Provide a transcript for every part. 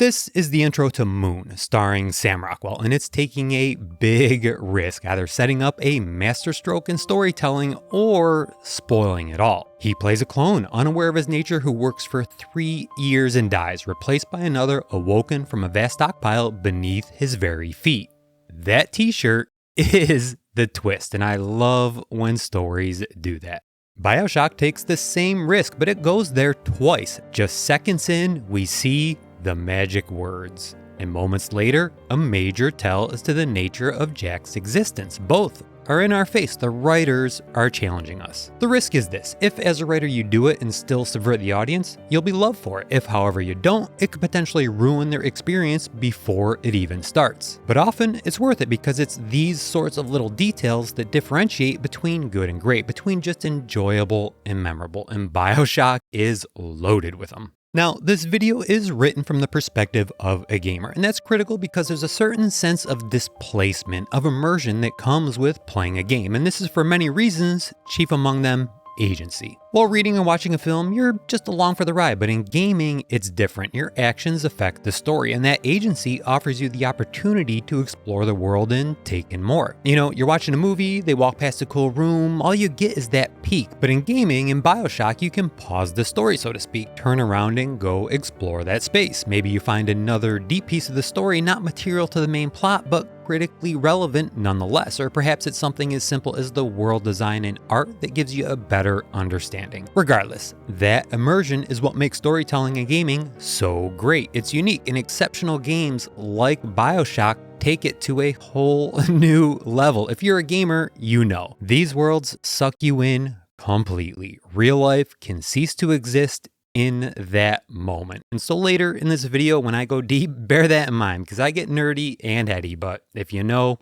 This is the intro to Moon, starring Sam Rockwell, and it's taking a big risk, either setting up a masterstroke in storytelling or spoiling it all. He plays a clone, unaware of his nature, who works for 3 years and dies, replaced by another awoken from a vast stockpile beneath his very feet. That t-shirt is the twist, and I love when stories do that. Bioshock takes the same risk, but it goes there twice. Just seconds in, we see the magic words. And moments later, a major tell as to the nature of Jack's existence. Both are in our face. The writers are challenging us. The risk is this: if as a writer you do it and still subvert the audience, you'll be loved for it. If however you don't, it could potentially ruin their experience before it even starts. But often it's worth it because it's these sorts of little details that differentiate between good and great, between just enjoyable and memorable, and Bioshock is loaded with them. Now, this video is written from the perspective of a gamer, and that's critical because there's a certain sense of displacement, of immersion that comes with playing a game, and this is for many reasons, chief among them, agency. While reading and watching a film, you're just along for the ride, but in gaming, it's different. Your actions affect the story, and that agency offers you the opportunity to explore the world and take in more. You know, you're watching a movie, they walk past a cool room, all you get is that peek. But in gaming, in Bioshock, you can pause the story, so to speak, turn around and go explore that space. Maybe you find another deep piece of the story, not material to the main plot, but critically relevant nonetheless. Or perhaps it's something as simple as the world design and art that gives you a better understanding. Regardless, that immersion is what makes storytelling and gaming so great. It's unique, and exceptional games like Bioshock take it to a whole new level. If you're a gamer, you know. These worlds suck you in completely. Real life can cease to exist in that moment. And so later in this video, when I go deep, bear that in mind, because I get nerdy and heady, but if you know,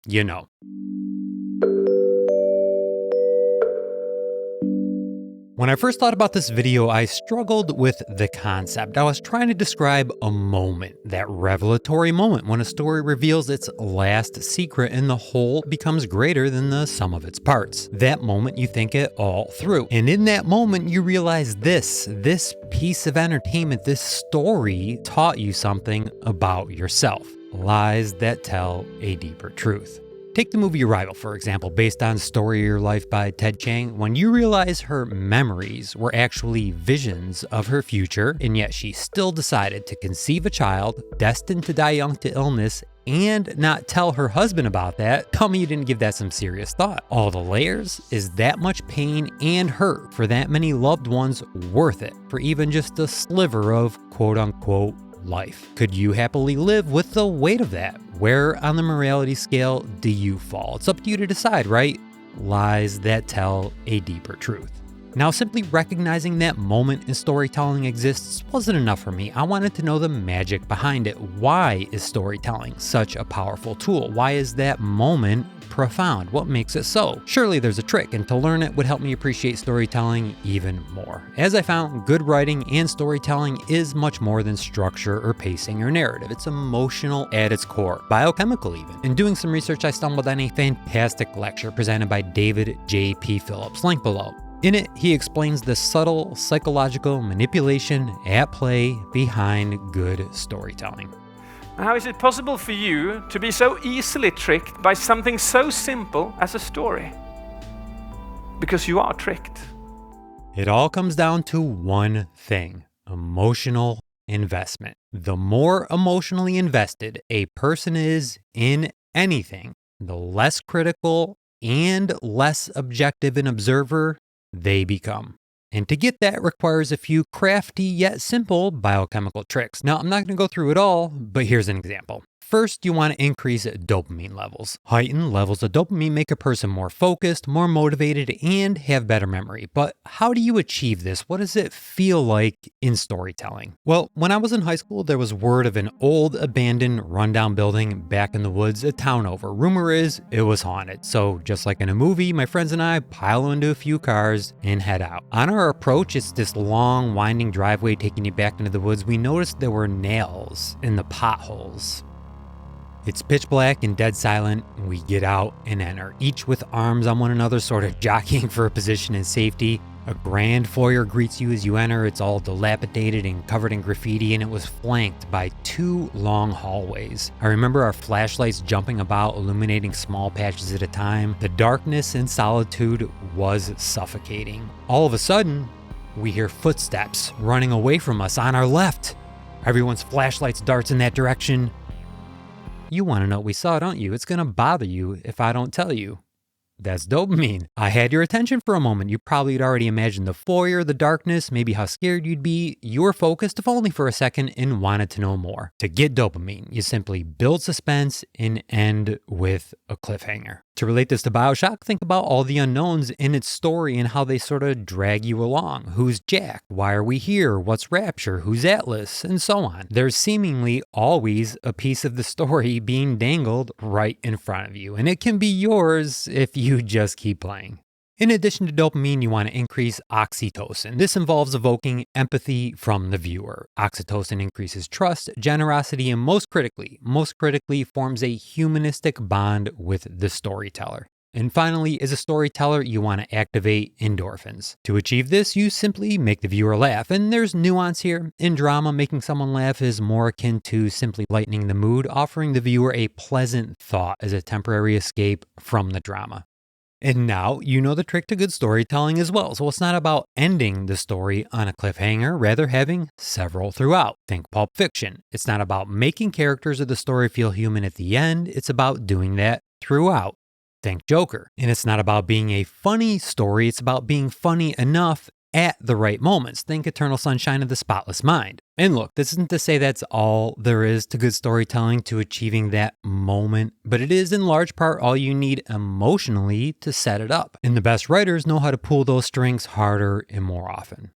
you know. When I first thought about this video, I struggled with the concept. I was trying to describe a moment, that revelatory moment when a story reveals its last secret and the whole becomes greater than the sum of its parts. That moment you think it all through. And in that moment, you realize this piece of entertainment, this story taught you something about yourself. Lies that tell a deeper truth. Take the movie Arrival, for example, based on Story of Your Life by Ted Chiang. When you realize her memories were actually visions of her future, and yet she still decided to conceive a child destined to die young to illness and not tell her husband about that, tell me you didn't give that some serious thought. All the layers, is that much pain and hurt for that many loved ones worth it for even just a sliver of quote-unquote life? Could you happily live with the weight of that? Where on the morality scale do you fall? It's up to you to decide, right? Lies that tell a deeper truth. Now, simply recognizing that moment in storytelling exists wasn't enough for me. I wanted to know the magic behind it. Why is storytelling such a powerful tool? Why is that moment profound? What makes it so? Surely there's a trick, and to learn it would help me appreciate storytelling even more. As I found, good writing and storytelling is much more than structure or pacing or narrative. It's emotional at its core, biochemical even. In doing some research, I stumbled on a fantastic lecture presented by David J.P. Phillips, link below. In it, he explains the subtle psychological manipulation at play behind good storytelling. How is it possible for you to be so easily tricked by something so simple as a story? Because you are tricked. It all comes down to one thing: emotional investment. The more emotionally invested a person is in anything, the less critical and less objective an observer they become. And to get that requires a few crafty yet simple biochemical tricks. Now, I'm not going to go through it all, but here's an example. First, you want to increase dopamine levels. Heightened levels of dopamine make a person more focused, more motivated, and have better memory. But how do you achieve this? What does it feel like in storytelling? Well, when I was in high school, there was word of an old, abandoned, rundown building back in the woods a town over. Rumor is it was haunted. So just like in a movie, my friends and I pile into a few cars and head out. On our approach, it's this long, winding driveway taking you back into the woods. We noticed there were nails in the potholes. It's pitch black and dead silent. We get out and enter, each with arms on one another, sort of jockeying for a position in safety. A grand foyer greets you as you enter. It's all dilapidated and covered in graffiti, and it was flanked by 2 long hallways. I remember our flashlights jumping about, illuminating small patches at a time. The darkness and solitude was suffocating. All of a sudden, we hear footsteps running away from us on our left. Everyone's flashlights darts in that direction. You want to know what we saw, don't you? It's going to bother you if I don't tell you. That's dopamine. I had your attention for a moment. You probably had already imagined the foyer, the darkness, maybe how scared you'd be. You were focused, if only for a second, and wanted to know more. To get dopamine, you simply build suspense and end with a cliffhanger. To relate this to Bioshock, think about all the unknowns in its story and how they sort of drag you along. Who's Jack? Why are we here? What's Rapture? Who's Atlas? And so on. There's seemingly always a piece of the story being dangled right in front of you, and it can be yours if you just keep playing. In addition to dopamine, you want to increase oxytocin. This involves evoking empathy from the viewer. Oxytocin increases trust, generosity, and most critically forms a humanistic bond with the storyteller. And finally, as a storyteller, you want to activate endorphins. To achieve this, you simply make the viewer laugh. And there's nuance here. In drama, making someone laugh is more akin to simply lightening the mood, offering the viewer a pleasant thought as a temporary escape from the drama. And now you know the trick to good storytelling as well. So it's not about ending the story on a cliffhanger, rather having several throughout. Think Pulp Fiction. It's not about making characters of the story feel human at the end. It's about doing that throughout. Think Joker. And it's not about being a funny story. It's about being funny enough at the right moments. Think Eternal Sunshine of the Spotless Mind. And look, this isn't to say that's all there is to good storytelling, to achieving that moment, but it is in large part all you need emotionally to set it up. And the best writers know how to pull those strings harder and more often.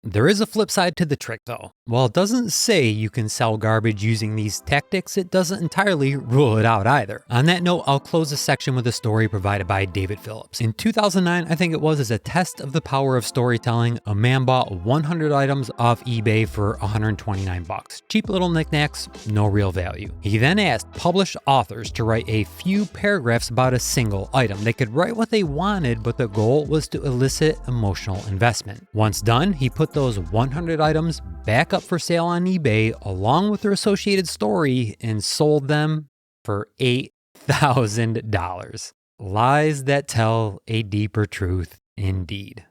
There is a flip side to the trick though. While it doesn't say you can sell garbage using these tactics, it doesn't entirely rule it out either. On that note, I'll close this section with a story provided by David Phillips. In 2009, I think it was, as a test of the power of storytelling, a man bought 100 items off eBay for $129. Cheap little knickknacks, no real value. He then asked published authors to write a few paragraphs about a single item. They could write what they wanted, but the goal was to elicit emotional investment. Once done, he put those 100 items back up for sale on eBay along with their associated story and sold them for $8,000. Lies that tell a deeper truth indeed.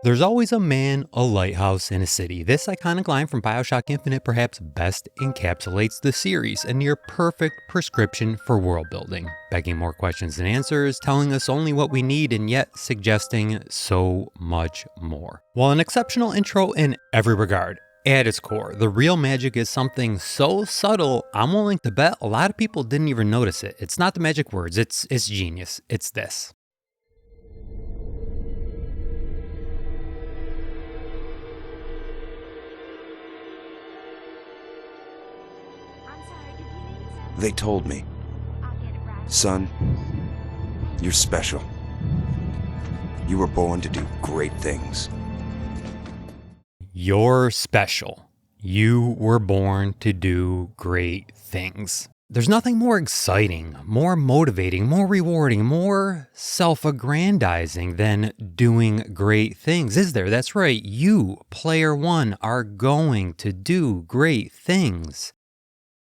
There's always a man, a lighthouse, in a city. This iconic line from Bioshock Infinite perhaps best encapsulates the series, a near perfect prescription for world building, begging more questions than answers, telling us only what we need, and yet suggesting so much more. While an exceptional intro in every regard, at its core, the real magic is something so subtle, I'm willing to bet a lot of people didn't even notice it. It's not the magic words, it's genius. It's this. They told me, son, you're special. You were born to do great things. You're special. You were born to do great things. There's nothing more exciting, more motivating, more rewarding, more self-aggrandizing than doing great things, is there? That's right. You, player one, are going to do great things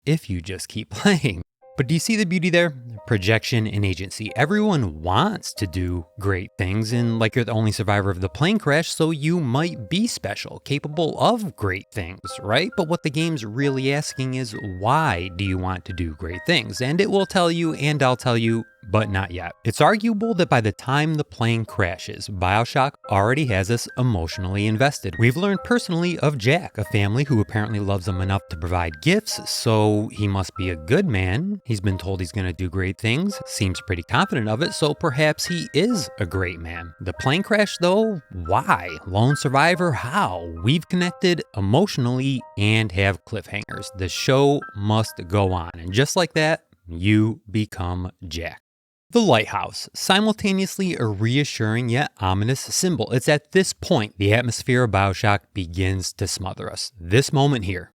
if you just keep playing. But do you see the beauty there? Projection and agency. Everyone wants to do great things, and like you're the only survivor of the plane crash, so you might be special, capable of great things, right? But what the game's really asking is, why do you want to do great things? And it will tell you, and I'll tell you, but not yet. It's arguable that by the time the plane crashes, Bioshock already has us emotionally invested. We've learned personally of Jack, a family who apparently loves him enough to provide gifts, so he must be a good man. He's been told he's going to do great things, seems pretty confident of it, so perhaps he is a great man. The plane crash though, why? Lone survivor, how? We've connected emotionally and have cliffhangers. The show must go on, and just like that, you become Jack. The lighthouse, simultaneously a reassuring yet ominous symbol. It's at this point the atmosphere of Bioshock begins to smother us. This moment here.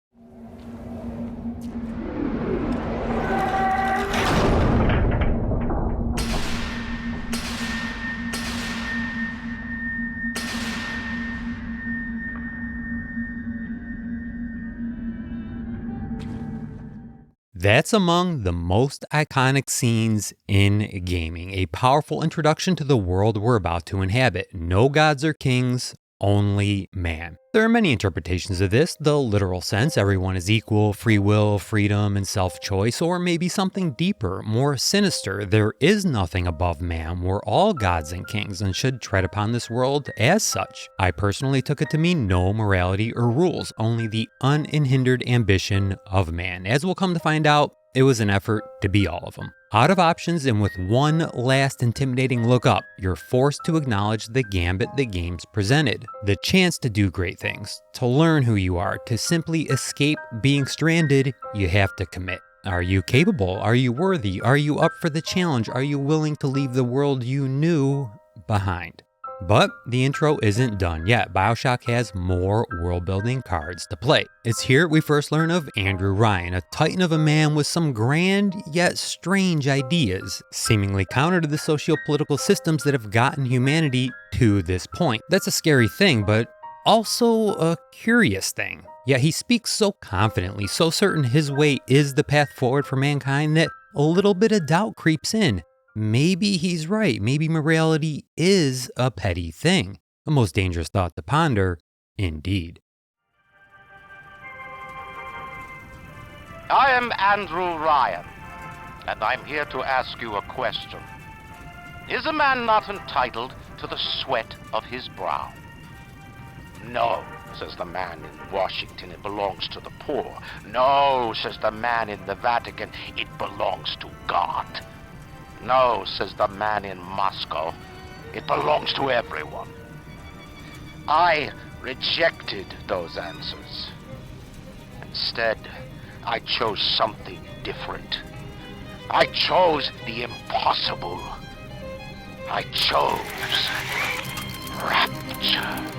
That's among the most iconic scenes in gaming, a powerful introduction to the world we're about to inhabit. No gods or kings, only man. There are many interpretations of this, the literal sense, everyone is equal, free will, freedom, and self-choice, or maybe something deeper, more sinister. There is nothing above man, we're all gods and kings and should tread upon this world as such. I personally took it to mean no morality or rules, only the unhindered ambition of man. As we'll come to find out, it was an effort to be all of them. Out of options and with one last intimidating look up, you're forced to acknowledge the gambit the game's presented. The chance to do great things, to learn who you are, to simply escape being stranded, you have to commit. Are you capable? Are you worthy? Are you up for the challenge? Are you willing to leave the world you knew behind? But the intro isn't done yet. Bioshock has more world-building cards to play. It's here we first learn of Andrew Ryan, a titan of a man with some grand yet strange ideas, seemingly counter to the socio-political systems that have gotten humanity to this point. That's a scary thing, but also a curious thing. Yet he speaks so confidently, so certain his way is the path forward for mankind that a little bit of doubt creeps in. Maybe he's right. Maybe morality is a petty thing. A most dangerous thought to ponder, indeed. I am Andrew Ryan, and I'm here to ask you a question. Is a man not entitled to the sweat of his brow? No, says the man in Washington, it belongs to the poor. No, says the man in the Vatican, it belongs to God. No, says the man in Moscow, it belongs to everyone. I rejected those answers. Instead, I chose something different. I chose the impossible. I chose rapture.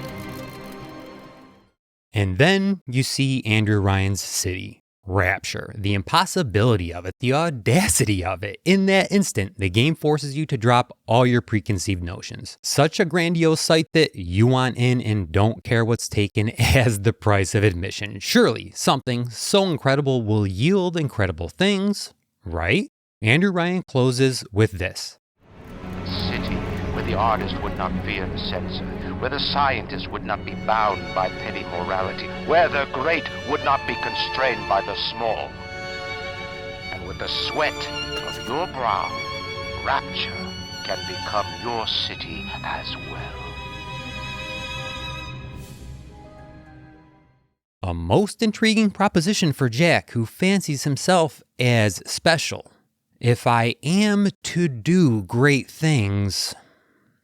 And then you see Andrew Ryan's city. Rapture, the impossibility of it, the audacity of it. In that instant, the game forces you to drop all your preconceived notions. Such a grandiose sight that you want in and don't care what's taken as the price of admission. Surely, something so incredible will yield incredible things, right? Andrew Ryan closes with this. A city where the artist would not fear the censor, where the scientist would not be bound by petty morality, where the great would not be constrained by the small. And with the sweat of your brow, rapture can become your city as well. A most intriguing proposition for Jack, who fancies himself as special. If I am to do great things,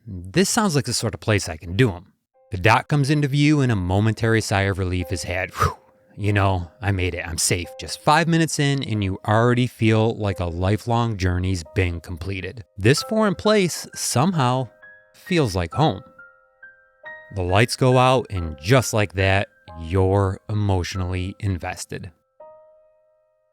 this sounds like the sort of place I can do them. The dock comes into view and a momentary sigh of relief is had. Whew, you know, I made it. I'm safe. Just 5 minutes in and you already feel like a lifelong journey's been completed. This foreign place somehow feels like home. The lights go out and just like that, you're emotionally invested.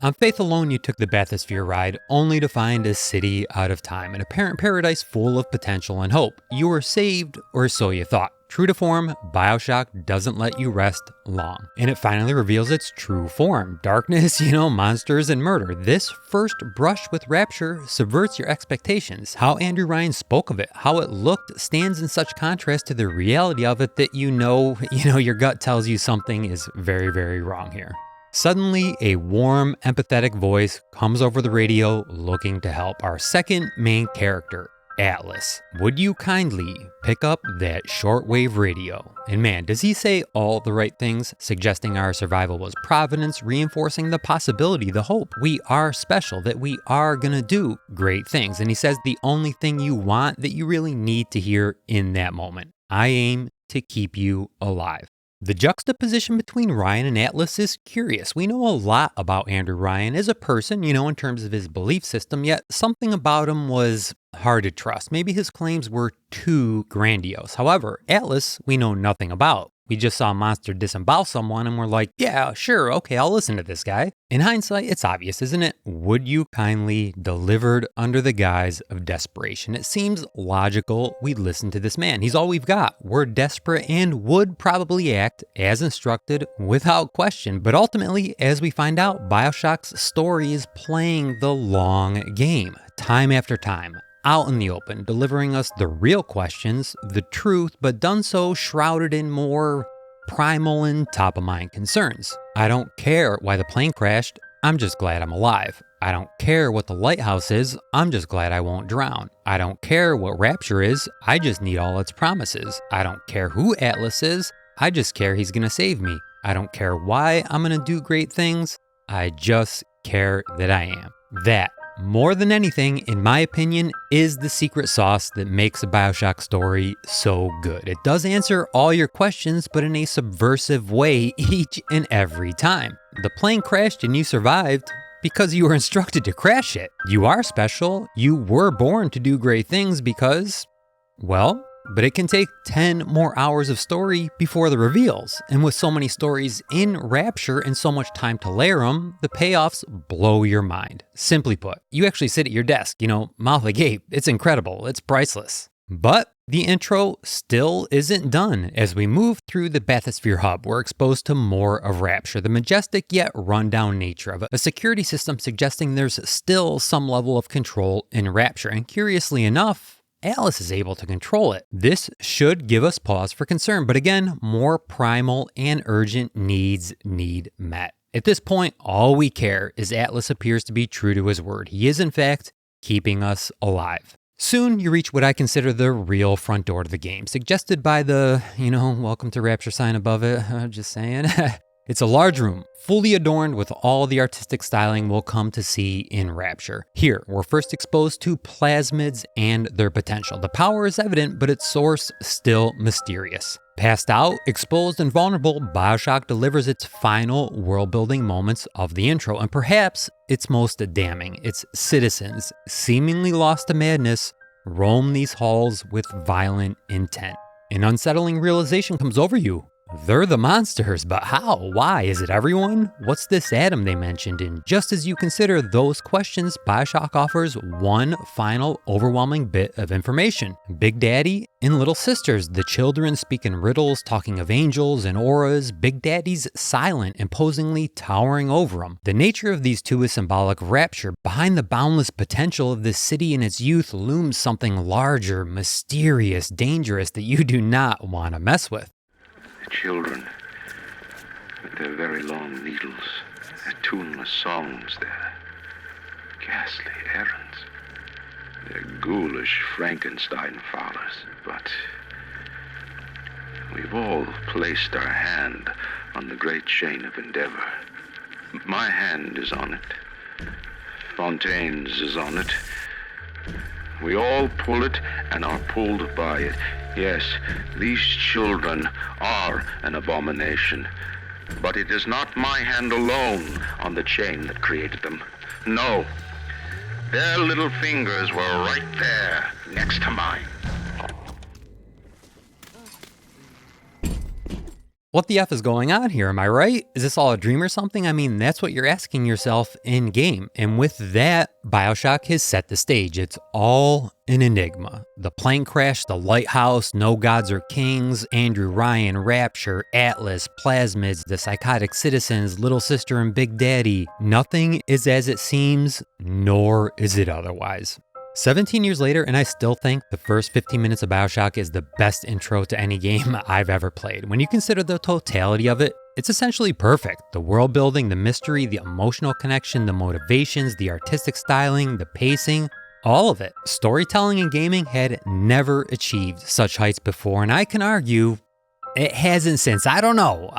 On faith alone, you took the bathysphere ride, only to find a city out of time, an apparent paradise full of potential and hope. You were saved, or so you thought. True to form, Bioshock doesn't let you rest long. And it finally reveals its true form. Darkness, monsters and murder. This first brush with Rapture subverts your expectations. How Andrew Ryan spoke of it, how it looked, stands in such contrast to the reality of it that your gut tells you something is very, very wrong here. Suddenly, a warm, empathetic voice comes over the radio looking to help our second main character, Atlas. Would you kindly pick up that shortwave radio? And man, does he say all the right things, suggesting our survival was providence, reinforcing the possibility, the hope. We are special, that we are gonna do great things. And he says the only thing you want that you really need to hear in that moment. I aim to keep you alive. The juxtaposition between Ryan and Atlas is curious. We know a lot about Andrew Ryan as a person, in terms of his belief system, yet something about him was hard to trust. Maybe his claims were too grandiose. However, Atlas we know nothing about. We just saw a monster disembowel someone and we're like, yeah, sure, okay, I'll listen to this guy. In hindsight, it's obvious, isn't it? Would you kindly delivered under the guise of desperation? It seems logical we'd listen to this man. He's all we've got. We're desperate and would probably act as instructed without question. But ultimately, as we find out, Bioshock's story is playing the long game, time after time, out in the open, delivering us the real questions, the truth, but done so shrouded in more primal and top-of-mind concerns. I don't care why the plane crashed, I'm just glad I'm alive. I don't care what the lighthouse is, I'm just glad I won't drown. I don't care what Rapture is, I just need all its promises. I don't care who Atlas is, I just care he's gonna save me. I don't care why I'm gonna do great things, I just care that I am. That, more than anything, in my opinion, is the secret sauce that makes a Bioshock story so good. It does answer all your questions, but in a subversive way each and every time. The plane crashed and you survived because you were instructed to crash it. You are special. You were born to do great things because, well, but it can take 10 more hours of story before the reveals. And with so many stories in Rapture and so much time to layer them, the payoffs blow your mind. Simply put, you actually sit at your desk, mouth agape. It's incredible. It's priceless. But the intro still isn't done. As we move through the bathysphere hub, we're exposed to more of Rapture, the majestic yet rundown nature of it, a security system suggesting there's still some level of control in Rapture. And curiously enough, Alice is able to control it. This should give us pause for concern, but again, more primal and urgent needs need met. At this point, all we care is Atlas appears to be true to his word. He is, in fact, keeping us alive. Soon, you reach what I consider the real front door to the game, suggested by the, welcome to Rapture sign above it. Just saying. It's a large room, fully adorned with all the artistic styling we'll come to see in Rapture. Here, we're first exposed to plasmids and their potential. The power is evident, but its source still mysterious. Passed out, exposed, and vulnerable, Bioshock delivers its final world-building moments of the intro, and perhaps its most damning. Its citizens, seemingly lost to madness, roam these halls with violent intent. An unsettling realization comes over you. They're the monsters, but how? Why? Is it everyone? What's this atom they mentioned? And just as you consider those questions, Bioshock offers one final overwhelming bit of information. Big Daddy and Little Sisters, the children speak in riddles, talking of angels and auras. Big Daddy's silent, imposingly towering over them. The nature of these two is symbolic of Rapture. Behind the boundless potential of this city in its youth looms something larger, mysterious, dangerous that you do not want to mess with. The children, with their very long needles, their tuneless songs, their ghastly errands, their ghoulish Frankenstein fathers. But we've all placed our hand on the great chain of endeavor. My hand is on it. Fontaine's is on it. We all pull it and are pulled by it. Yes, these children are an abomination, but it is not my hand alone on the chain that created them. No, their little fingers were right there next to mine. What the F is going on here, am I right? Is this all a dream or something? I mean, that's what you're asking yourself in game. And with that, Bioshock has set the stage. It's all an enigma. The plane crash, the lighthouse, no gods or kings, Andrew Ryan, Rapture, Atlas, plasmids, the psychotic citizens, Little Sister and Big Daddy. Nothing is as it seems, nor is it otherwise. 17 years later, and I still think the first 15 minutes of Bioshock is the best intro to any game I've ever played. When you consider the totality of it, it's essentially perfect. The world building, the mystery, the emotional connection, the motivations, the artistic styling, the pacing, all of it. Storytelling and gaming had never achieved such heights before, and I can argue it hasn't since. I don't know.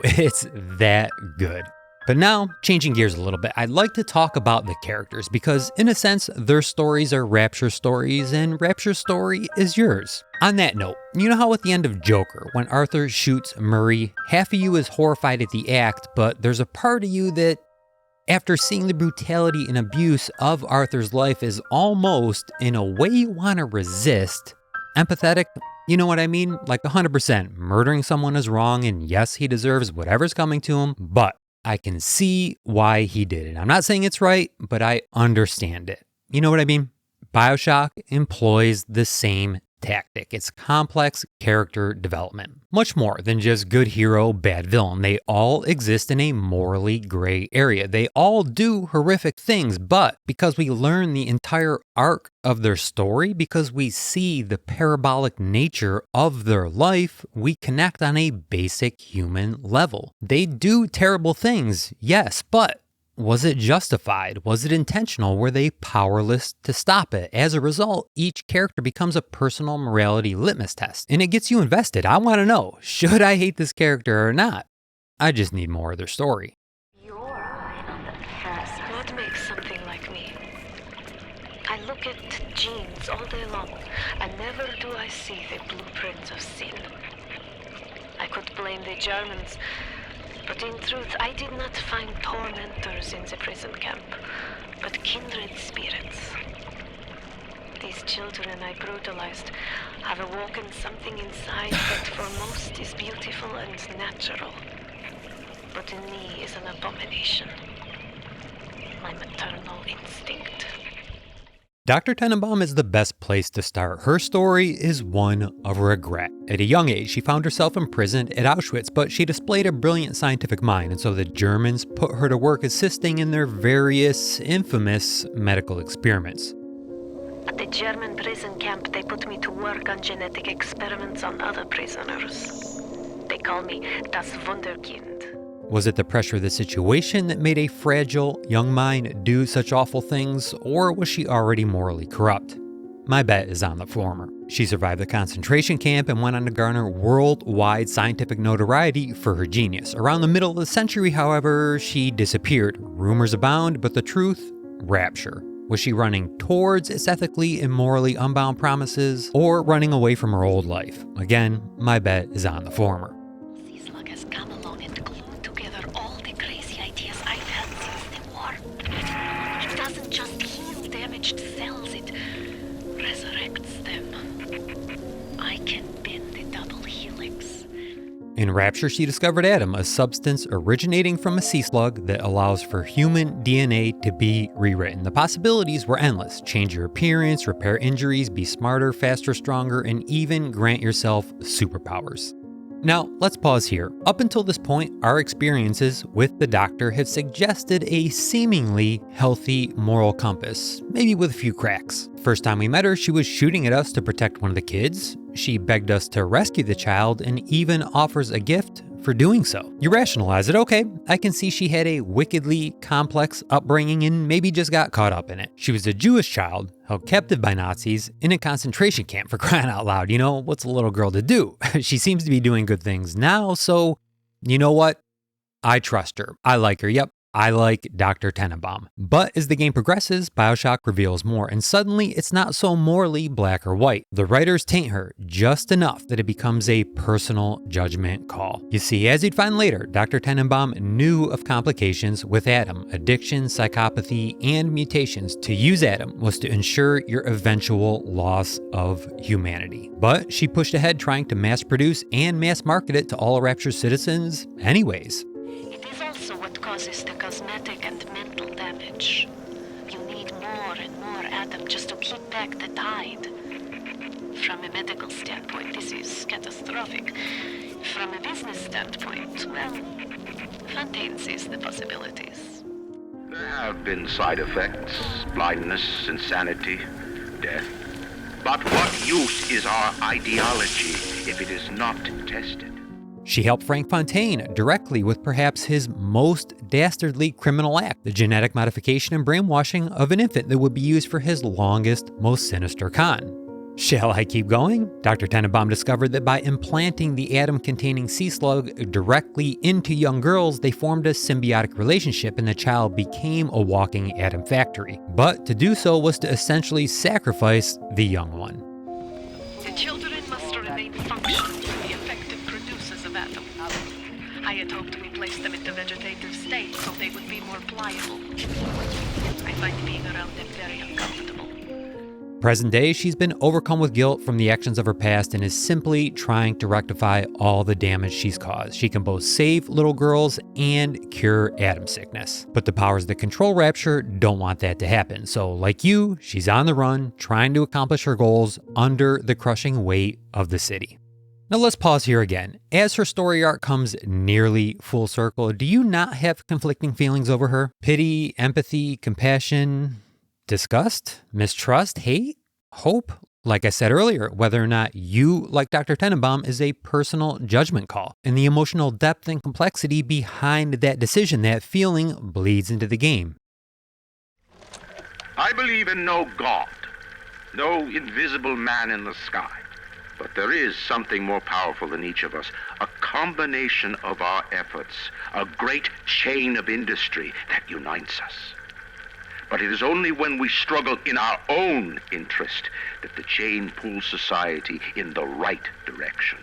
It's that good. But now, changing gears a little bit, I'd like to talk about the characters because, in a sense, their stories are Rapture stories and Rapture's story is yours. On that note, you know how at the end of Joker, when Arthur shoots Murray, half of you is horrified at the act, but there's a part of you that, after seeing the brutality and abuse of Arthur's life, is almost, in a way you want to resist, empathetic You know what I mean? Like 100%. Murdering someone is wrong, and yes, he deserves whatever's coming to him, but I can see why he did it. I'm not saying it's right, but I understand it. You know what I mean? Bioshock employs the same tactic. It's complex character development. Much more than just good hero, bad villain. They all exist in a morally gray area. They all do horrific things, but because we learn the entire arc of their story, because we see the parabolic nature of their life, we connect on a basic human level. They do terrible things, yes, but was it justified? Was it intentional? Were they powerless to stop it? As a result, each character becomes a personal morality litmus test, and it gets you invested. I want to know, should I hate this character or not? I just need more of their story. Your eye on the past. What makes something like me? I look at genes all day long, and never do I see the blueprints of sin. I could blame the Germans, but in truth, I did not find tormentors in the prison camp, but kindred spirits. These children I brutalized have awoken something inside that for most is beautiful and natural, but in me is an abomination. My maternal instinct. Dr. Tenenbaum is the best place to start. Her story is one of regret. At a young age, she found herself imprisoned at Auschwitz, but she displayed a brilliant scientific mind, and so the Germans put her to work assisting in their various infamous medical experiments. At the German prison camp, they put me to work on genetic experiments on other prisoners. They call me Das Wunderkind. Was it the pressure of the situation that made a fragile young mind do such awful things, or was she already morally corrupt? My bet is on the former. She survived the concentration camp and went on to garner worldwide scientific notoriety for her genius. Around the middle of the century, however, she disappeared. Rumors abound, but the truth? Rapture. Was she running towards its ethically and morally unbound promises, or running away from her old life? Again, my bet is on the former. Cells, it resurrects them. I can bend the double helix. In Rapture, she discovered Adam, a substance originating from a sea slug that allows for human DNA to be rewritten. The possibilities were endless. Change your appearance, repair injuries, be smarter, faster, stronger, and even grant yourself superpowers. Now, let's pause here. Up until this point, our experiences with the Doctor have suggested a seemingly healthy moral compass, maybe with a few cracks. First time we met her, she was shooting at us to protect one of the kids. She begged us to rescue the child and even offers a gift for doing so. You rationalize it, okay, I can see she had a wickedly complex upbringing and maybe just got caught up in it. She was a Jewish child, held captive by Nazis in a concentration camp, for crying out loud. You know, what's a little girl to do? She seems to be doing good things now, so you know what? I trust her. I like her. Yep, I like Dr. Tenenbaum. But as the game progresses, Bioshock reveals more, and suddenly it's not so morally black or white. The writers taint her just enough that it becomes a personal judgment call. You see, as you'd find later, Dr. Tenenbaum knew of complications with Adam, addiction, psychopathy, and mutations. To use Adam was to ensure your eventual loss of humanity. But she pushed ahead trying to mass produce and mass market it to all Rapture's citizens anyways. It is also what causes the cosmetic and mental damage. You need more and more Adam just to keep back the tide. From a medical standpoint, this is catastrophic. From a business standpoint, well, Fontaine sees the possibilities. There have been side effects, blindness, insanity, death. But what use is our ideology if it is not tested? She helped Frank Fontaine directly with perhaps his most dastardly criminal act, the genetic modification and brainwashing of an infant that would be used for his longest, most sinister con. Shall I keep going? Dr. Tenenbaum discovered that by implanting the Adam-containing sea slug directly into young girls, they formed a symbiotic relationship and the child became a walking Adam factory. But to do so was to essentially sacrifice the young one. The children must remain functional to be effective producers of Adam. I had hoped to replace them in the vegetative state so they would be more pliable. I find being around them very uncomfortable. Present day, she's been overcome with guilt from the actions of her past and is simply trying to rectify all the damage she's caused. She can both save little girls and cure atom sickness. But the powers that control Rapture don't want that to happen. So like you, she's on the run, trying to accomplish her goals under the crushing weight of the city. Now let's pause here again. As her story arc comes nearly full circle, do you not have conflicting feelings over her? Pity, empathy, compassion, disgust, mistrust, hate, hope? Like I said earlier, whether or not you like Dr. Tenenbaum is a personal judgment call. And the emotional depth and complexity behind that decision, that feeling, bleeds into the game. I believe in no God, no invisible man in the sky. But there is something more powerful than each of us, a combination of our efforts, a great chain of industry that unites us. But it is only when we struggle in our own interest that the chain pulls society in the right direction.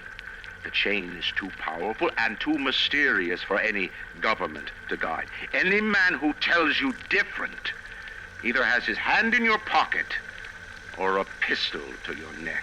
The chain is too powerful and too mysterious for any government to guide. Any man who tells you different either has his hand in your pocket or a pistol to your neck.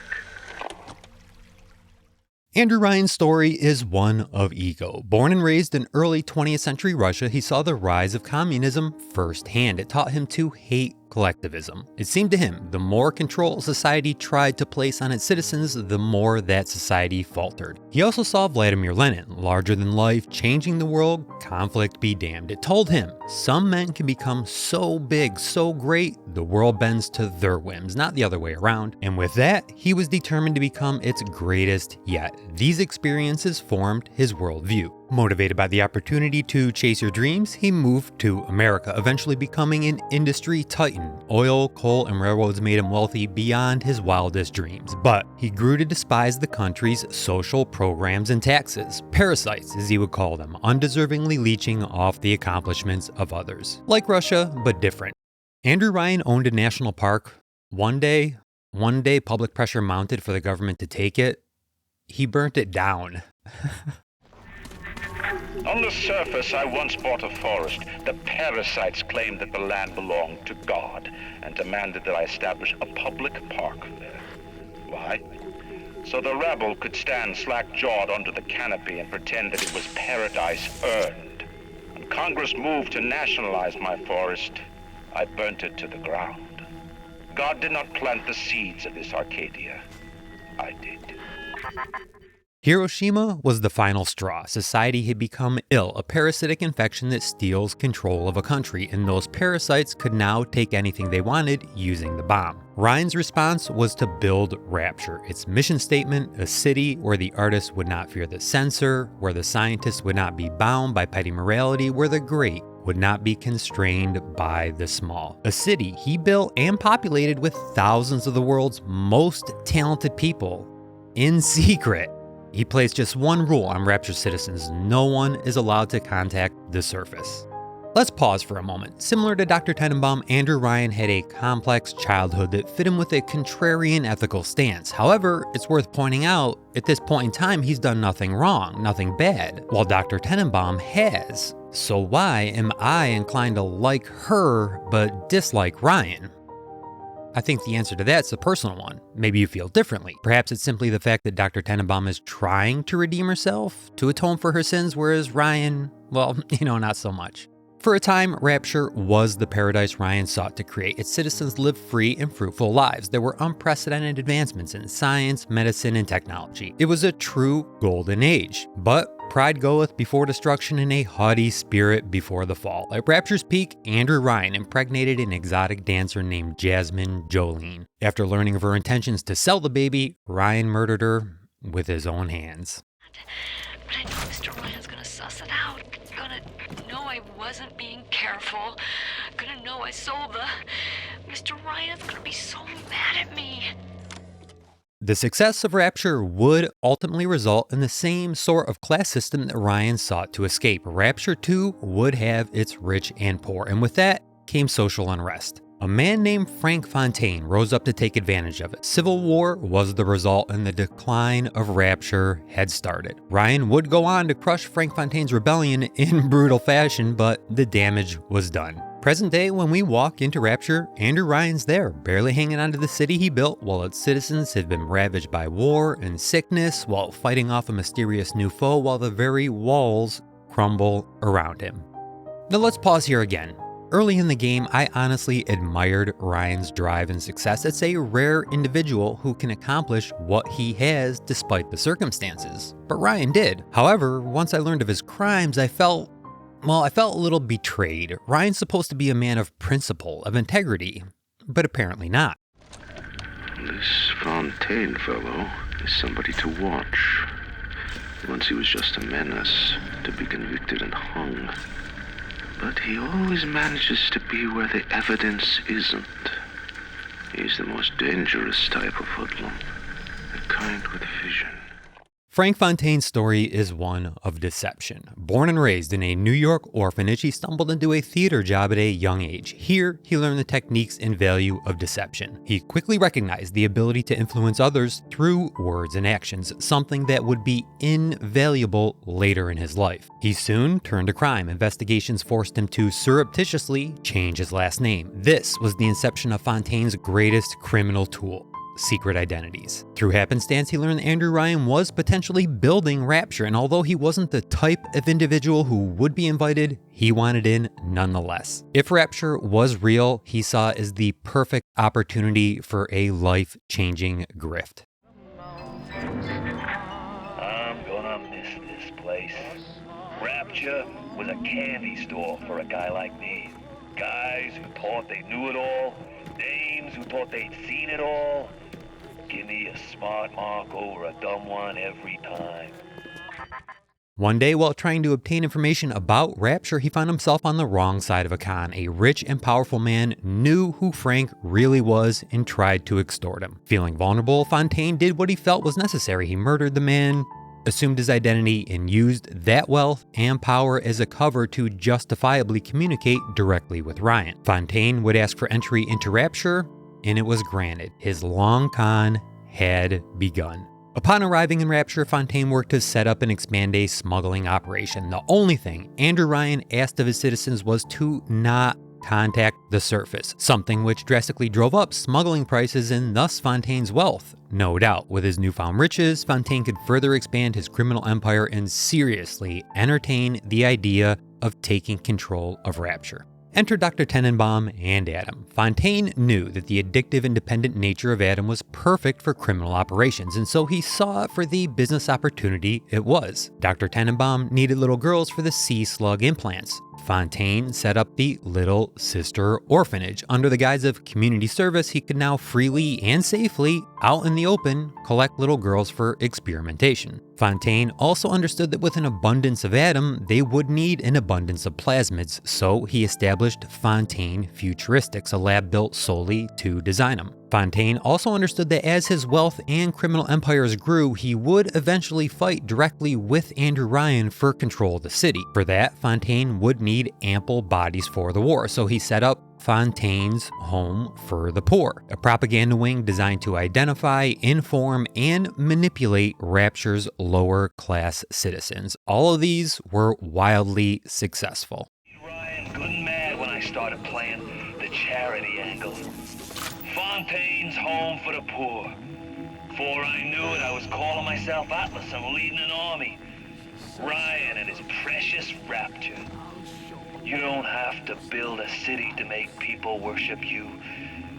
Andrew Ryan's story is one of ego. Born and raised in early 20th century Russia, he saw the rise of communism firsthand. It taught him to hate collectivism. It seemed to him the more control society tried to place on its citizens, the more that society faltered. He also saw Vladimir Lenin, larger than life, changing the world, conflict be damned. It told him some men can become so big, so great, the world bends to their whims, not the other way around. And with that, he was determined to become its greatest yet. These experiences formed his worldview. Motivated by the opportunity to chase your dreams, he moved to America, eventually becoming an industry titan. Oil, coal, and railroads made him wealthy beyond his wildest dreams. But he grew to despise the country's social programs and taxes. Parasites, as he would call them, undeservingly leeching off the accomplishments of others. Like Russia, but different. Andrew Ryan owned a national park. One day, public pressure mounted for the government to take it. He burnt it down. On the surface, I once bought a forest. The parasites claimed that the land belonged to God and demanded that I establish a public park there. Why? So the rabble could stand slack-jawed under the canopy and pretend that it was paradise earned. When Congress moved to nationalize my forest, I burnt it to the ground. God did not plant the seeds of this Arcadia. I did. Hiroshima was the final straw. Society had become ill, a parasitic infection that steals control of a country, and those parasites could now take anything they wanted using the bomb. Ryan's response was to build Rapture, its mission statement, a city where the artist would not fear the censor, where the scientist would not be bound by petty morality, where the great would not be constrained by the small. A city he built and populated with thousands of the world's most talented people in secret. He placed just one rule on Rapture citizens: no one is allowed to contact the surface. Let's pause for a moment. Similar to Dr. Tenenbaum, Andrew Ryan had a complex childhood that fit him with a contrarian ethical stance. However, it's worth pointing out, at this point in time, he's done nothing wrong, nothing bad, while Dr. Tenenbaum has. So why am I inclined to like her but dislike Ryan? I think the answer to that's a personal one. Maybe you feel differently. Perhaps it's simply the fact that Dr. Tenenbaum is trying to redeem herself, to atone for her sins, whereas Ryan, well, not so much. For a time, Rapture was the paradise Ryan sought to create. Its citizens lived free and fruitful lives. There were unprecedented advancements in science, medicine, and technology. It was a true golden age. But pride goeth before destruction and a haughty spirit before the fall. At Rapture's peak, Andrew Ryan impregnated an exotic dancer named Jasmine Jolene. After learning of her intentions to sell the baby, Ryan murdered her with his own hands. But I know Mr. Ryan's gonna suss it out. Gonna know I wasn't being careful. Gonna know I sold the... Mr. Ryan's gonna be so mad at me. The success of Rapture would ultimately result in the same sort of class system that Ryan sought to escape. Rapture 2 would have its rich and poor, and with that came social unrest. A man named Frank Fontaine rose up to take advantage of it. Civil war was the result, and the decline of Rapture had started. Ryan would go on to crush Frank Fontaine's rebellion in brutal fashion, but the damage was done. Present day, when we walk into Rapture, Andrew Ryan's there, barely hanging on to the city he built while its citizens have been ravaged by war and sickness, while fighting off a mysterious new foe while the very walls crumble around him. Now let's pause here again. Early in the game, I honestly admired Ryan's drive and success. It's a rare individual who can accomplish what he has despite the circumstances. But Ryan did. However, once I learned of his crimes, I felt a little betrayed. Ryan's supposed to be a man of principle, of integrity, but apparently not. This Fontaine fellow is somebody to watch. Once he was just a menace, to be convicted and hung. But he always manages to be where the evidence isn't. He's the most dangerous type of hoodlum, the kind with vision. Frank Fontaine's story is one of deception. Born and raised in a New York orphanage, he stumbled into a theater job at a young age. Here, he learned the techniques and value of deception. He quickly recognized the ability to influence others through words and actions, something that would be invaluable later in his life. He soon turned to crime. Investigations forced him to surreptitiously change his last name. This was the inception of Fontaine's greatest criminal tool: secret identities. Through happenstance, he learned that Andrew Ryan was potentially building Rapture, and although he wasn't the type of individual who would be invited, he wanted in nonetheless. If Rapture was real, he saw it as the perfect opportunity for a life-changing grift. I'm gonna miss this place. Rapture was a candy store for a guy like me. Guys who thought they knew it all, dames who thought they'd seen it all. Give me a smart mark over a dumb one every time. One day, while trying to obtain information about Rapture, he found himself on the wrong side of a con. A rich and powerful man knew who Frank really was and tried to extort him. Feeling vulnerable, Fontaine did what he felt was necessary. He murdered the man, assumed his identity, and used that wealth and power as a cover to justifiably communicate directly with Ryan. Fontaine would ask for entry into Rapture, and it was granted. His long con had begun. Upon arriving in Rapture, Fontaine worked to set up and expand a smuggling operation. The only thing Andrew Ryan asked of his citizens was to not contact the surface, something which drastically drove up smuggling prices and thus Fontaine's wealth. No doubt, with his newfound riches, Fontaine could further expand his criminal empire and seriously entertain the idea of taking control of Rapture. Enter Dr. Tenenbaum and Adam. Fontaine knew that the addictive, independent nature of Adam was perfect for criminal operations, and so he saw it for the business opportunity it was. Dr. Tenenbaum needed little girls for the sea slug implants. Fontaine set up the Little Sister Orphanage. Under the guise of community service, he could now freely and safely, out in the open, collect little girls for experimentation. Fontaine also understood that with an abundance of Adam, they would need an abundance of plasmids, so he established Fontaine Futuristics, a lab built solely to design them. Fontaine also understood that as his wealth and criminal empires grew, he would eventually fight directly with Andrew Ryan for control of the city. For that, Fontaine would need ample bodies for the war, so he set up Fontaine's Home for the Poor, a propaganda wing designed to identify, inform, and manipulate Rapture's lower-class citizens. All of these were wildly successful. Ryan, good and mad when I started playing the charity angle. Fontaine's Home for the Poor. Before I knew it, I was calling myself Atlas and leading an army. Ryan and his precious Rapture. You don't have to build a city to make people worship you.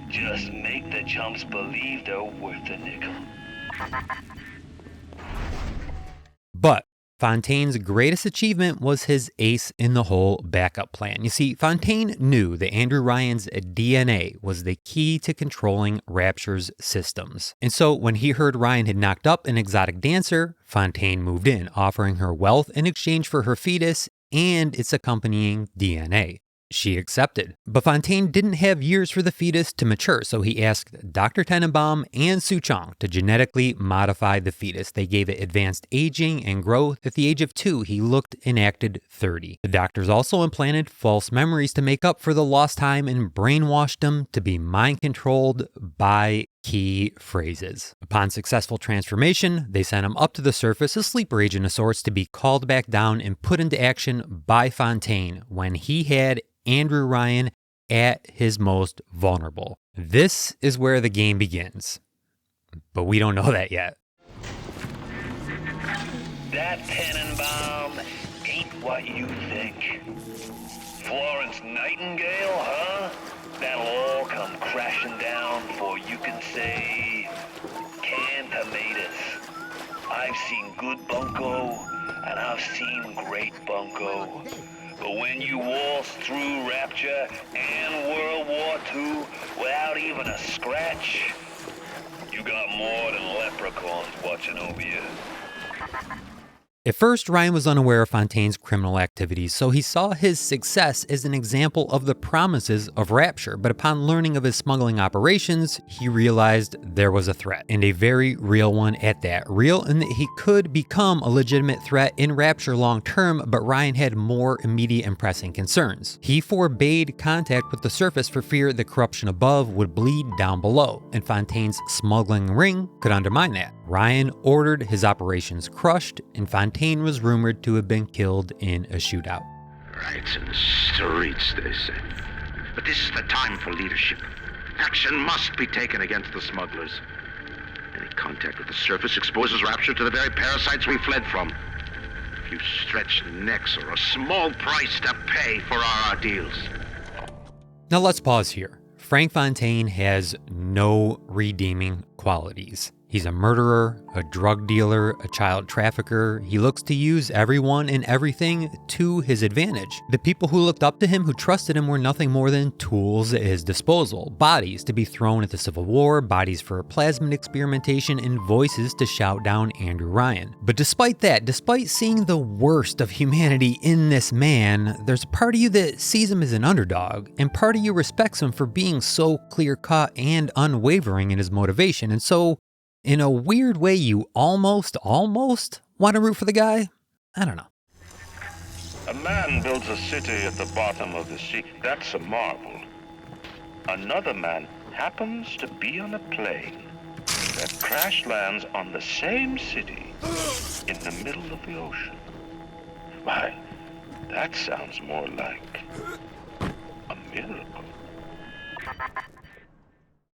Just make the chumps believe they're worth a nickel. But Fontaine's greatest achievement was his ace-in-the-hole backup plan. You see, Fontaine knew that Andrew Ryan's DNA was the key to controlling Rapture's systems. And so when he heard Ryan had knocked up an exotic dancer, Fontaine moved in, offering her wealth in exchange for her fetus and its accompanying DNA. She accepted. But Fontaine didn't have years for the fetus to mature, so he asked Dr. Tenenbaum and Su Chong to genetically modify the fetus. They gave it advanced aging and growth. At the age of 2, he looked and acted 30. The doctors also implanted false memories to make up for the lost time and brainwashed him to be mind-controlled by key phrases. Upon successful transformation, they sent him up to the surface, a sleeper agent of sorts, to be called back down and put into action by Fontaine when he had Andrew Ryan at his most vulnerable. This is where the game begins. But we don't know that yet. That Tenenbaum ain't what you think. Florence Nightingale, huh? That'll all come crashing down before you can say canned tomatoes. I've seen good bunco, and I've seen great bunco. But when you waltz through Rapture and World War II without even a scratch, you got more than leprechauns watching over you. At first, Ryan was unaware of Fontaine's criminal activities, so he saw his success as an example of the promises of Rapture. But upon learning of his smuggling operations, he realized there was a threat, and a very real one at that. Real in that he could become a legitimate threat in Rapture long term, but Ryan had more immediate and pressing concerns. He forbade contact with the surface for fear the corruption above would bleed down below, and Fontaine's smuggling ring could undermine that. Ryan ordered his operations crushed, and Fontaine was rumored to have been killed in a shootout. Riots in the streets, they say. But this is the time for leadership. Action must be taken against the smugglers. Any contact with the surface exposes Rapture to the very parasites we fled from. A few stretched necks or a small price to pay for our deals. Now let's pause here. Frank Fontaine has no redeeming qualities. He's a murderer, a drug dealer, a child trafficker. He looks to use everyone and everything to his advantage. The people who looked up to him, who trusted him, were nothing more than tools at his disposal. Bodies to be thrown at the Civil War, bodies for plasmid experimentation, and voices to shout down Andrew Ryan. But despite that, despite seeing the worst of humanity in this man, there's a part of you that sees him as an underdog, and part of you respects him for being so clear-cut and unwavering in his motivation. And so, in a weird way, you almost want to root for the guy? I don't know. A man builds a city at the bottom of the sea. That's a marvel. Another man happens to be on a plane that crash lands on the same city in the middle of the ocean. Why, that sounds more like a miracle.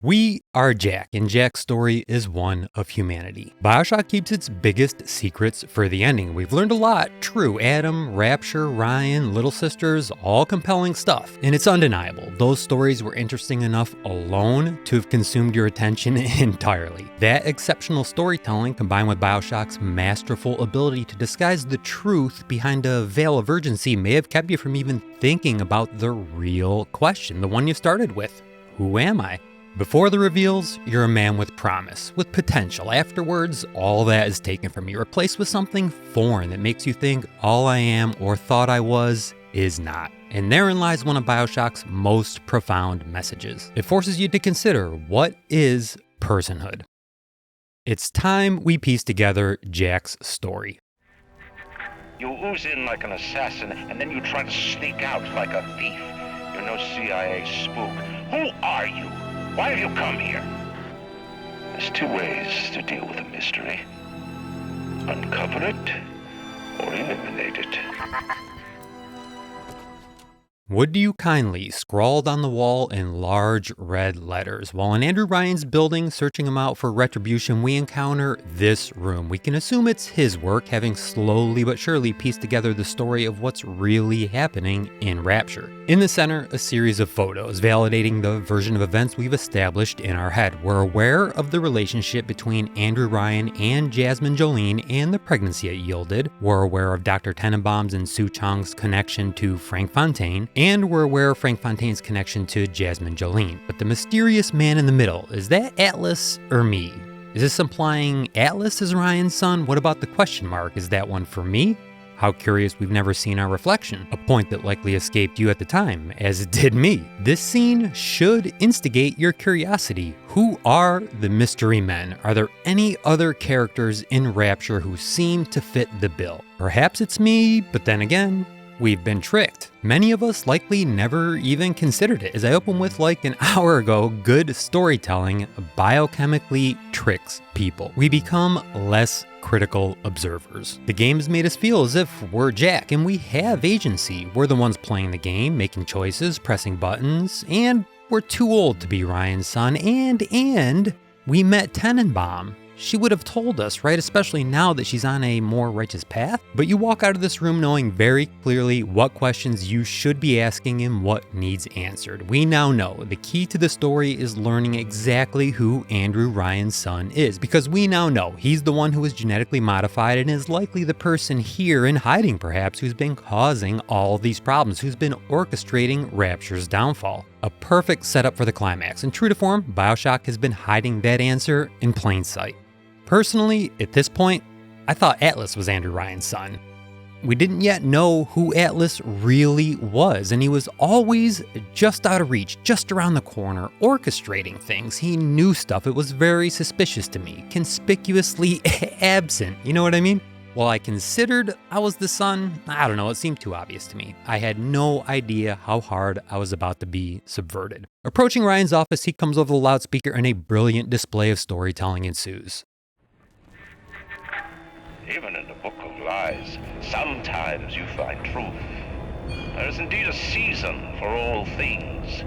We are Jack, and Jack's story is one of humanity. Bioshock keeps its biggest secrets for the ending. We've learned a lot. True, Adam, Rapture, Ryan, Little Sisters, all compelling stuff. And it's undeniable. Those stories were interesting enough alone to have consumed your attention entirely. That exceptional storytelling, combined with Bioshock's masterful ability to disguise the truth behind a veil of urgency, may have kept you from even thinking about the real question, the one you started with. Who am I? Before the reveals, you're a man with promise, with potential. Afterwards, all that is taken from you, replaced with something foreign that makes you think all I am or thought I was is not. And therein lies one of Bioshock's most profound messages. It forces you to consider, what is personhood? It's time we piece together Jack's story. You ooze in like an assassin, and then you try to sneak out like a thief. You're no CIA spook. Who are you? Why have you come here? There's two ways to deal with a mystery. Uncover it, or eliminate it. Would you kindly, scrawled on the wall in large red letters. While in Andrew Ryan's building, searching him out for retribution, we encounter this room. We can assume it's his work, having slowly but surely pieced together the story of what's really happening in Rapture. In the center, a series of photos validating the version of events we've established in our head. We're aware of the relationship between Andrew Ryan and Jasmine Jolene and the pregnancy it yielded. We're aware of Dr. Tenenbaum's and Sue Chong's connection to Frank Fontaine. And we're aware of Frank Fontaine's connection to Jasmine Jolene. But the mysterious man in the middle, is that Atlas or me? Is this implying Atlas is Ryan's son? What about the question mark? Is that one for me? How curious we've never seen our reflection. A point that likely escaped you at the time, as it did me. This scene should instigate your curiosity. Who are the mystery men? Are there any other characters in Rapture who seem to fit the bill? Perhaps it's me, but then again, we've been tricked. Many of us likely never even considered it. As I opened with like an hour ago, good storytelling biochemically tricks people. We become less critical observers. The game's made us feel as if we're Jack and we have agency. We're the ones playing the game, making choices, pressing buttons, and we're too old to be Ryan's son. And we met Tenenbaum. She would have told us, right? Especially now that she's on a more righteous path. But you walk out of this room knowing very clearly what questions you should be asking and what needs answered. We now know the key to the story is learning exactly who Andrew Ryan's son is, because we now know he's the one who was genetically modified and is likely the person here in hiding perhaps who's been causing all these problems, who's been orchestrating Rapture's downfall. A perfect setup for the climax, and true to form, Bioshock has been hiding that answer in plain sight. Personally, at this point, I thought Atlas was Andrew Ryan's son. We didn't yet know who Atlas really was, and he was always just out of reach, just around the corner, orchestrating things. He knew stuff. It was very suspicious to me, conspicuously absent. You know what I mean? While I considered I was the son, I don't know, it seemed too obvious to me. I had no idea how hard I was about to be subverted. Approaching Ryan's office, he comes over the loudspeaker and a brilliant display of storytelling ensues. Even in the book of lies, sometimes you find truth. There is indeed a season for all things.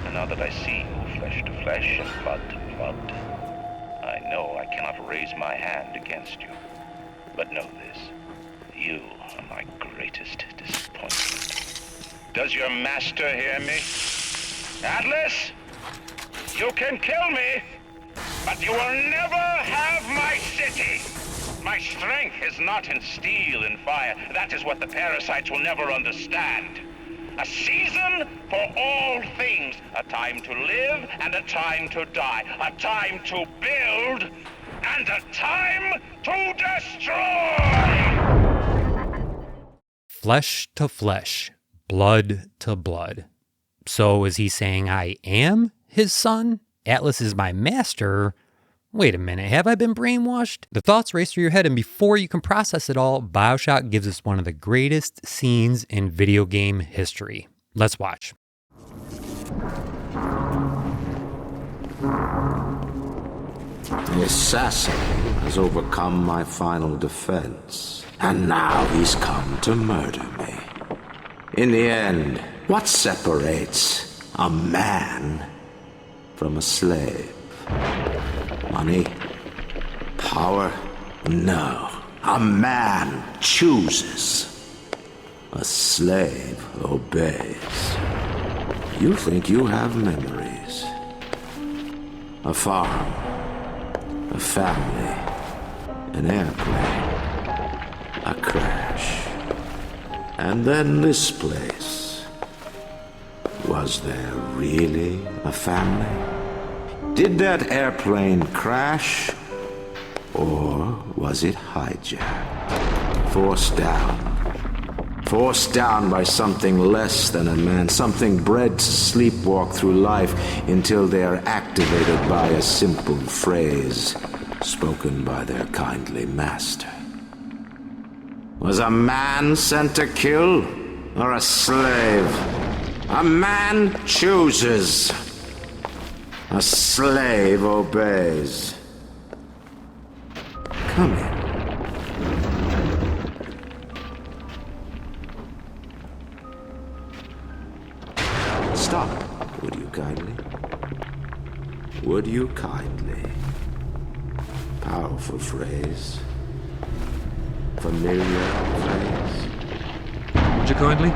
And now that I see you flesh to flesh and blood to blood, I know I cannot raise my hand against you. But know this, you are my greatest disappointment. Does your master hear me? Atlas, you can kill me, but you will never have my city. My strength is not in steel and fire. That is what the parasites will never understand. A season for all things. A time to live and a time to die. A time to build and a time to destroy! Flesh to flesh, blood to blood. So is he saying I am his son? Atlas is my master? Wait a minute, have I been brainwashed? The thoughts race through your head, and before you can process it all, Bioshock gives us one of the greatest scenes in video game history. Let's watch. The assassin has overcome my final defense, and now he's come to murder me. In the end, what separates a man from a slave? Money? Power? No. A man chooses. A slave obeys. You think you have memories. A farm. A family. An airplane. A crash. And then this place. Was there really a family? Did that airplane crash? Or was it hijacked? Forced down. Forced down by something less than a man, something bred to sleepwalk through life until they are activated by a simple phrase spoken by their kindly master. Was a man sent to kill, or a slave? A man chooses. A slave obeys. Come in. Stop, would you kindly? Would you kindly? Powerful phrase. Familiar phrase. Would you kindly?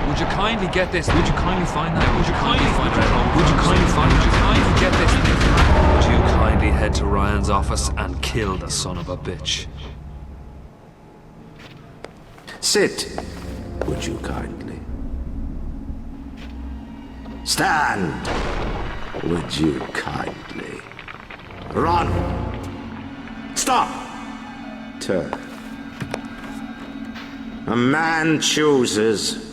Would you kindly get this? Would you kindly find that? Would you kindly find that? Would you kindly find? Would you kindly get this? Would you kindly head to Ryan's office and kill the son of a bitch? Sit, would you kindly? Stand, would you kindly? Run! Stop! Turn. A man chooses.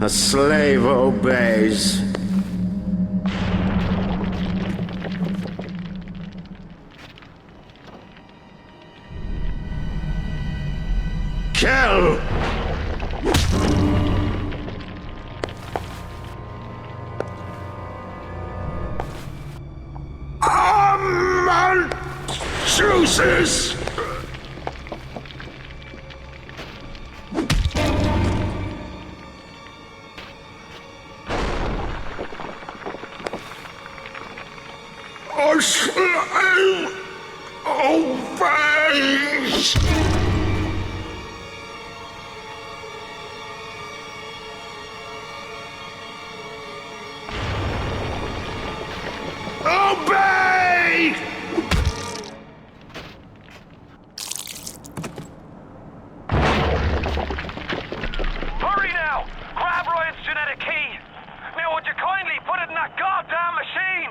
A slave obeys. Kill! Chooses! A slave obeys! Obey! Hurry now! Grab Ryan's genetic key! Now would you kindly put it in that goddamn machine?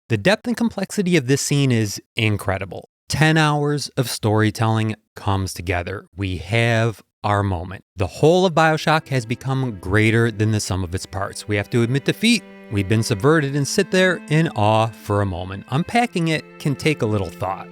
The depth and complexity of this scene is incredible. 10 hours of storytelling comes together. We have our moment. The whole of Bioshock has become greater than the sum of its parts. We have to admit defeat. We've been subverted and sit there in awe for a moment. Unpacking it can take a little thought.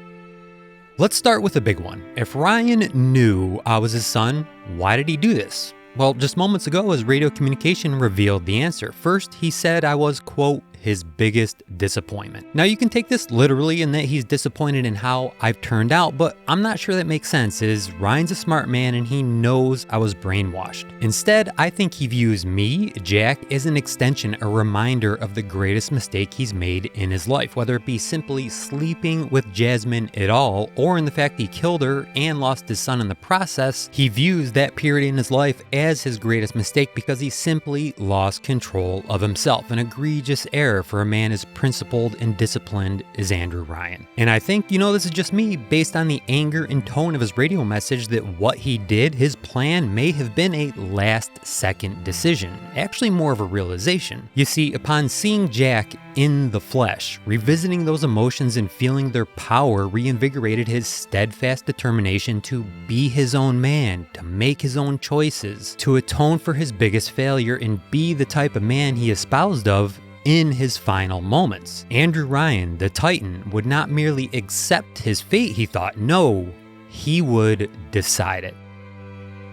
Let's start with a big one. If Ryan knew I was his son, why did he do this? Well, just moments ago, his radio communication revealed the answer. First, he said I was, quote, his biggest disappointment. Now, you can take this literally in that he's disappointed in how I've turned out, but I'm not sure that makes sense, as Ryan's a smart man and he knows I was brainwashed. Instead, I think he views me, Jack, as an extension, a reminder of the greatest mistake he's made in his life, whether it be simply sleeping with Jasmine at all, or in the fact he killed her and lost his son in the process. He views that period in his life as his greatest mistake because he simply lost control of himself, an egregious error for a man as principled and disciplined as Andrew Ryan. And I think, this is just me, based on the anger and tone of his radio message, that what he did, his plan, may have been a last-second decision, actually more of a realization. You see, upon seeing Jack in the flesh, revisiting those emotions and feeling their power reinvigorated his steadfast determination to be his own man, to make his own choices, to atone for his biggest failure and be the type of man he espoused of in his final moments. Andrew Ryan, the Titan, would not merely accept his fate, he thought. No, he would decide it.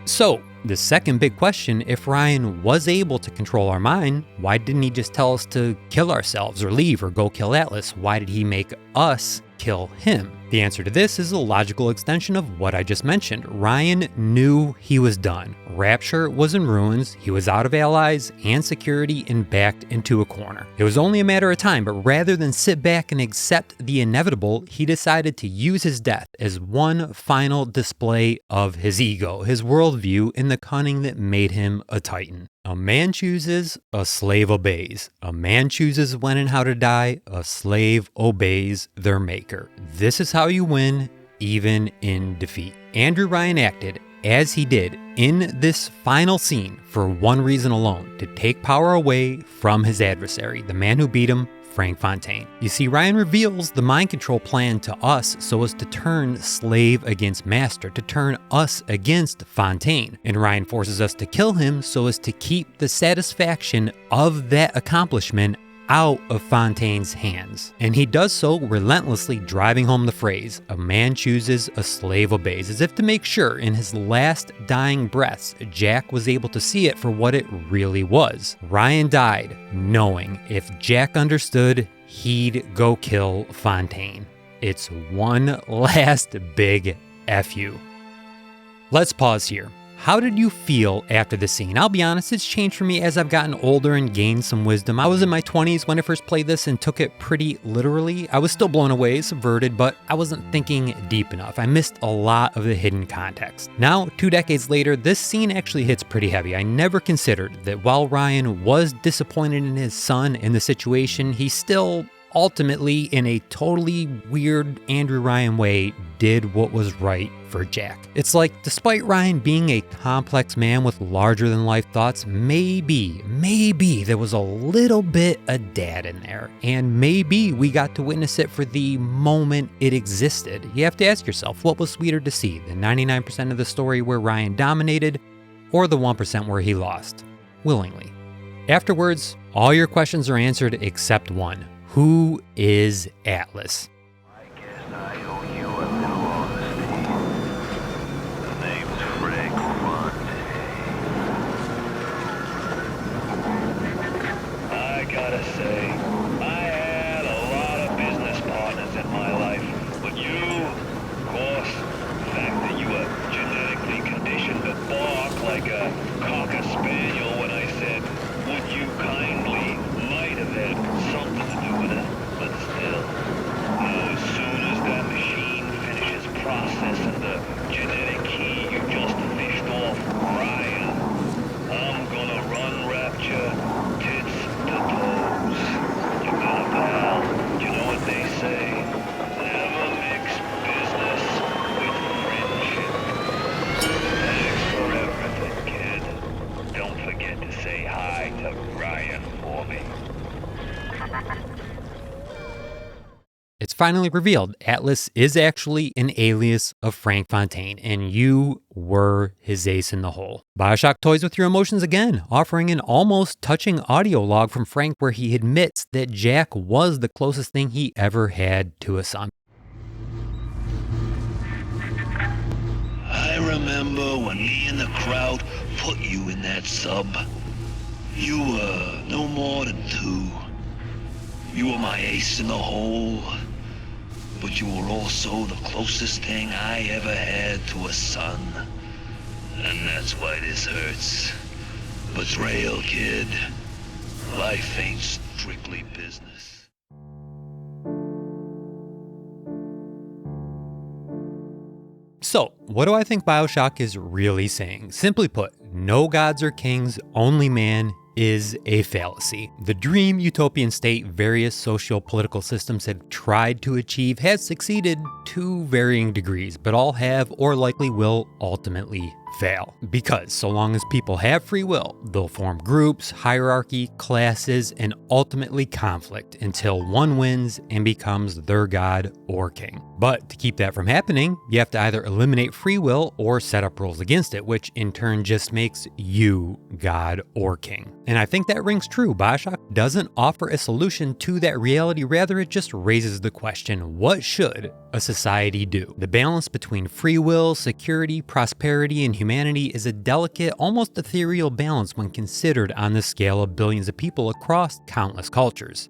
So, the second big question, if Ryan was able to control our mind, why didn't he just tell us to kill ourselves or leave or go kill Atlas? Why did he make us kill him? The answer to this is a logical extension of what I just mentioned. Ryan knew he was done. Rapture was in ruins, he was out of allies and security and backed into a corner. It was only a matter of time, but rather than sit back and accept the inevitable, he decided to use his death as one final display of his ego, his worldview, and the cunning that made him a Titan. A man chooses, a slave obeys. A man chooses when and how to die, a slave obeys their maker. This is how you win, even in defeat. Andrew Ryan acted as he did in this final scene for one reason alone: to take power away from his adversary, the man who beat him, Frank Fontaine. You see, Ryan reveals the mind control plan to us so as to turn slave against master, to turn us against Fontaine. And Ryan forces us to kill him so as to keep the satisfaction of that accomplishment out of Fontaine's hands. And he does so relentlessly, driving home the phrase, a man chooses, a slave obeys, as if to make sure in his last dying breaths, Jack was able to see it for what it really was. Ryan died knowing if Jack understood, he'd go kill Fontaine. It's one last big F you. Let's pause here. How did you feel after the scene? I'll be honest, it's changed for me as I've gotten older and gained some wisdom. I was in my 20s when I first played this and took it pretty literally. I was still blown away, subverted, but I wasn't thinking deep enough. I missed a lot of the hidden context. Now, 2 decades later, this scene actually hits pretty heavy. I never considered that while Ryan was disappointed in his son and the situation, he still ultimately, in a totally weird Andrew Ryan way, did what was right for Jack. It's like, despite Ryan being a complex man with larger-than-life thoughts, maybe there was a little bit of dad in there. And maybe we got to witness it for the moment it existed. You have to ask yourself, what was sweeter to see, the 99% of the story where Ryan dominated, or the 1% where he lost, willingly? Afterwards, all your questions are answered except one. Who is Atlas? I guess I owe you a little honesty. finally revealed Atlas is actually an alias of Frank Fontaine, and you were his ace in the hole. Bioshock toys with your emotions again, offering an almost touching audio log from Frank where he admits that Jack was the closest thing he ever had to a son. I remember when me and the crowd put you in that sub. You were no more than 2. You were my ace in the hole, but you were also the closest thing I ever had to a son. And that's why this hurts. Betrayal, kid. Life ain't strictly business. So, what do I think Bioshock is really saying? Simply put, no gods or kings, only man is a fallacy. The dream utopian state various socio-political systems have tried to achieve has succeeded to varying degrees, but all have or likely will ultimately fail. Because so long as people have free will, they'll form groups, hierarchy, classes, and ultimately conflict until one wins and becomes their god or king. But to keep that from happening, you have to either eliminate free will or set up rules against it, which in turn just makes you god or king. And I think that rings true. Bioshock doesn't offer a solution to that reality, rather it just raises the question, what should a society do? The balance between free will, security, prosperity, and humanity is a delicate, almost ethereal balance when considered on the scale of billions of people across countless cultures.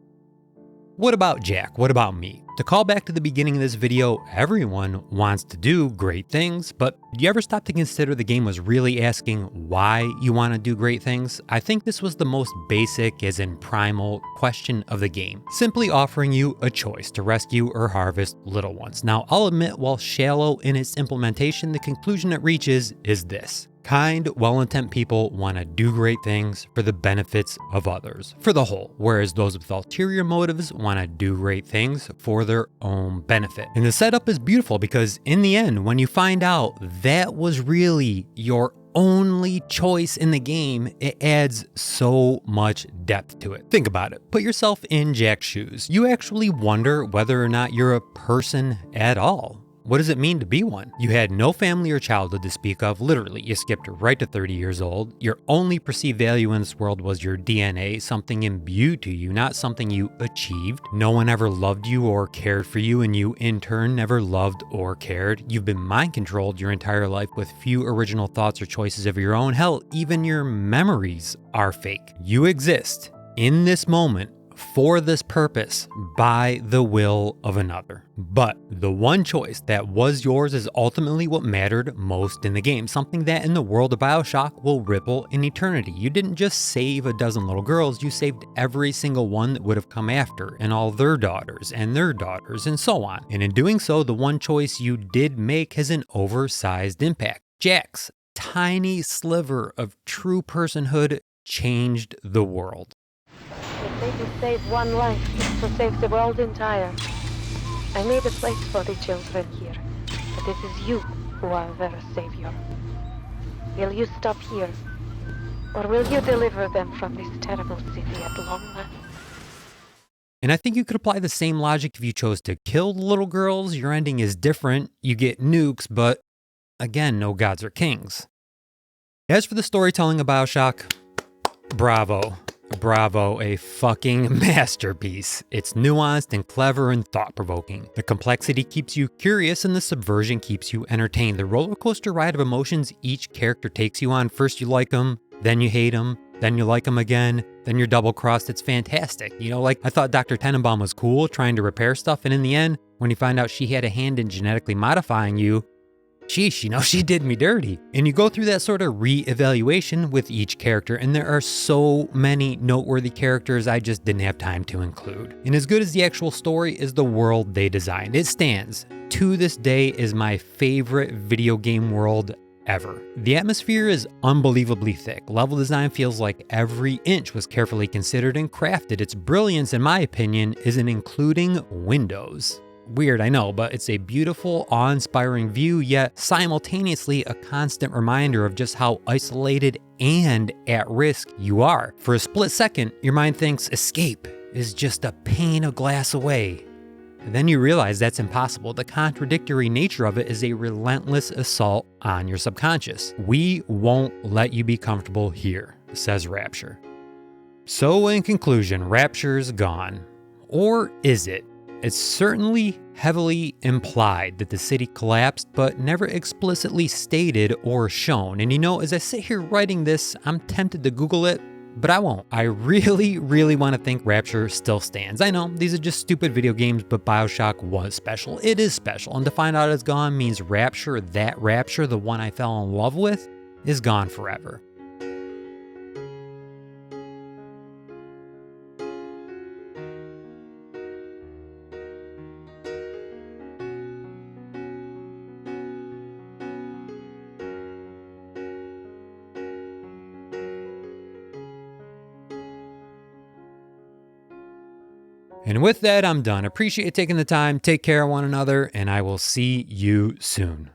What about Jack? What about me? To call back to the beginning of this video, everyone wants to do great things, but do you ever stop to consider the game was really asking why you want to do great things? I think this was the most basic, as in primal, question of the game, simply offering you a choice to rescue or harvest little ones. Now, I'll admit, while shallow in its implementation, the conclusion it reaches is this. Kind, well-intent people want to do great things for the benefits of others, for the whole, whereas those with ulterior motives want to do great things for their own benefit. And the setup is beautiful because in the end, when you find out that was really your only choice in the game, it adds so much depth to it. Think about it. Put yourself in Jack's shoes. You actually wonder whether or not you're a person at all. What does it mean to be one? You had no family or childhood to speak of, literally. You skipped right to 30 years old. Your only perceived value in this world was your DNA, something imbued to you, not something you achieved. No one ever loved you or cared for you, and you in turn never loved or cared. You've been mind controlled your entire life with few original thoughts or choices of your own. Hell, even your memories are fake. You exist in this moment for this purpose by the will of another. But the one choice that was yours is ultimately what mattered most in the game, something that in the world of Bioshock will ripple in eternity. You didn't just save a dozen little girls, you saved every single one that would have come after, and all their daughters, and so on. And in doing so, the one choice you did make has an oversized impact. Jack's tiny sliver of true personhood changed the world. They say to save one life is to save the world entire. I made a place for the children here, but it is you who are their savior. Will you stop here, or will you deliver them from this terrible city at long last? And I think you could apply the same logic if you chose to kill the little girls. Your ending is different. You get nukes, but again, no gods or kings. As for the storytelling of Bioshock, bravo. Bravo, a fucking masterpiece. It's nuanced and clever and thought-provoking. The complexity keeps you curious and the subversion keeps you entertained. The roller coaster ride of emotions each character takes you on. First you like them, then you hate them, then you like them again, then you're double-crossed. It's fantastic. You know, like I thought Dr. Tenenbaum was cool trying to repair stuff, and in the end, when you find out she had a hand in genetically modifying you, sheesh, you know, she did me dirty. And you go through that sort of re-evaluation with each character, and there are so many noteworthy characters I just didn't have time to include. And as good as the actual story is the world they designed, it stands to this day as my favorite video game world ever. The atmosphere is unbelievably thick. Level design feels like every inch was carefully considered and crafted. Its brilliance, in my opinion, is in including windows. Weird, I know, but it's a beautiful, awe-inspiring view, yet simultaneously a constant reminder of just how isolated and at risk you are. For a split second, your mind thinks escape is just a pane of glass away. Then you realize that's impossible. The contradictory nature of it is a relentless assault on your subconscious. We won't let you be comfortable here, says Rapture. So in conclusion, Rapture's gone. Or is it? It's certainly heavily implied that the city collapsed, but never explicitly stated or shown. And as I sit here writing this, I'm tempted to Google it, but I won't. I really want to think Rapture still stands. I know, these are just stupid video games, but Bioshock was special. It is special, and to find out it's gone means Rapture, that Rapture, the one I fell in love with, is gone forever. And with that, I'm done. Appreciate you taking the time. Take care of one another, and I will see you soon.